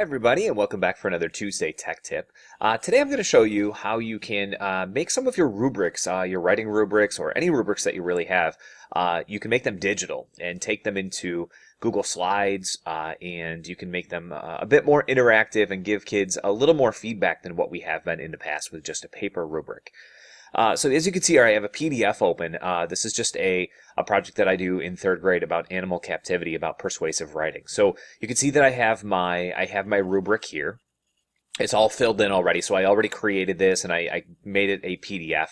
everybody, and welcome back for another Tuesday Tech Tip. Today I'm going to show you how you can make some of your rubrics, your writing rubrics, or any rubrics that you really have. You can make them digital and take them into Google Slides, and you can make them a bit more interactive and give kids a little more feedback than what we have been in the past with just a paper rubric. So as you can see here, I have a PDF open. This is just a project that I do in 3rd grade about animal captivity, about persuasive writing. So you can see that I have my rubric here. It's all filled in already, so I already created this and I made it a PDF.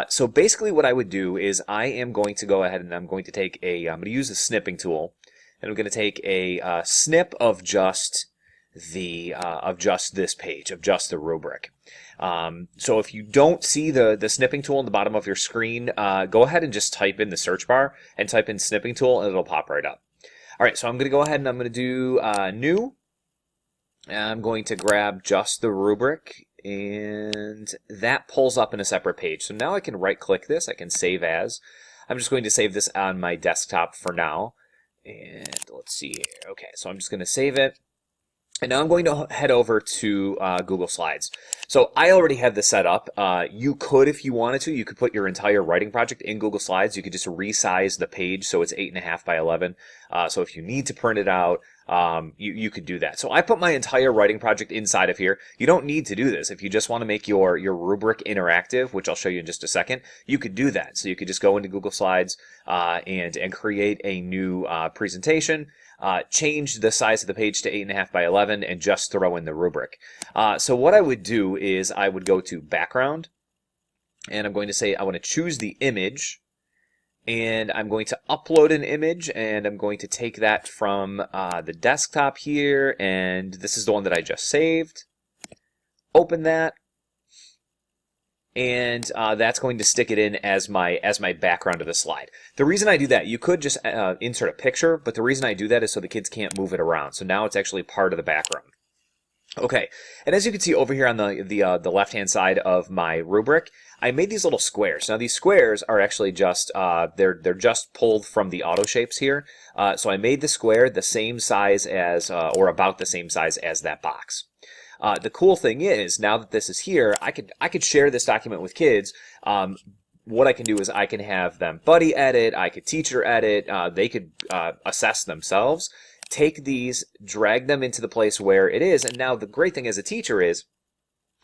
So basically what I would do is I am going to go ahead and I'm going to use the snipping tool, and I'm going to take a snip of just this page, of just the rubric. So if you don't see the snipping tool in the bottom of your screen, go ahead and just type in the search bar and type in snipping tool and it'll pop right up. Alright, so I'm going to go ahead and I'm going to do new. And I'm going to grab just the rubric, and that pulls up in a separate page. So now I can right click this, I can save as. I'm just going to save this on my desktop for now. And let's see here. Okay, so I'm just going to save it. And now I'm going to head over to Google Slides. So I already have this set up. You could, if you wanted to, you could put your entire writing project in Google Slides. You could just resize the page so it's 8.5 by 11. So if you need to print it out, you could do that. So I put my entire writing project inside of here. You don't need to do this. If you just want to make your rubric interactive, which I'll show you in just a second, you could do that. So you could just go into Google Slides and create a new presentation. Change the size of the page to 8.5 by 11 and just throw in the rubric. So what I would do is I would go to background, and I'm going to say I want to choose the image, and I'm going to upload an image, and I'm going to take that from the desktop here, and this is the one that I just saved. Open that. And that's going to stick it in as my background of the slide. The reason I do that, you could just insert a picture, but the reason I do that is so the kids can't move it around. So now it's actually part of the background. Okay, and as you can see over here on the left-hand side of my rubric, I made these little squares. Now these squares are actually just they're just pulled from the auto shapes here. So I made the square the same size as or about the same size as that box. The cool thing is, now that this is here, I could share this document with kids. What I can do is I can have them buddy edit, I could teacher edit, they could assess themselves, take these, drag them into the place where it is, and now the great thing as a teacher is,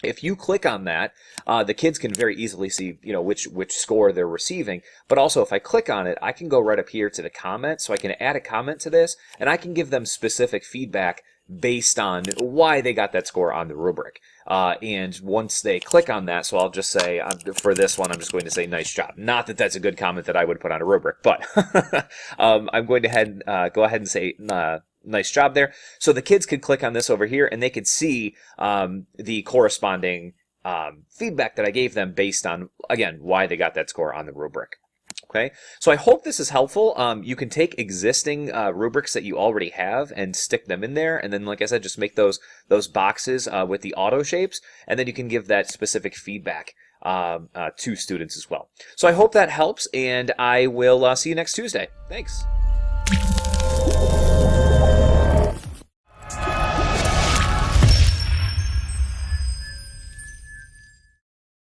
if you click on that, the kids can very easily see, which score they're receiving. But also, if I click on it, I can go right up here to the comment, so I can add a comment to this, and I can give them specific feedback based on why they got that score on the rubric. And once they click on that, so I'll just say, for this one, I'm just going to say, nice job. Not that that's a good comment that I would put on a rubric, but I'm going to go ahead and say, nice job there. So the kids could click on this over here, and they could see the corresponding feedback that I gave them based on, again, why they got that score on the rubric. Okay, so I hope this is helpful. You can take existing rubrics that you already have and stick them in there, and then, like I said, just make those boxes with the auto shapes, and then you can give that specific feedback to students as well. So I hope that helps, and I will see you next Tuesday. Thanks.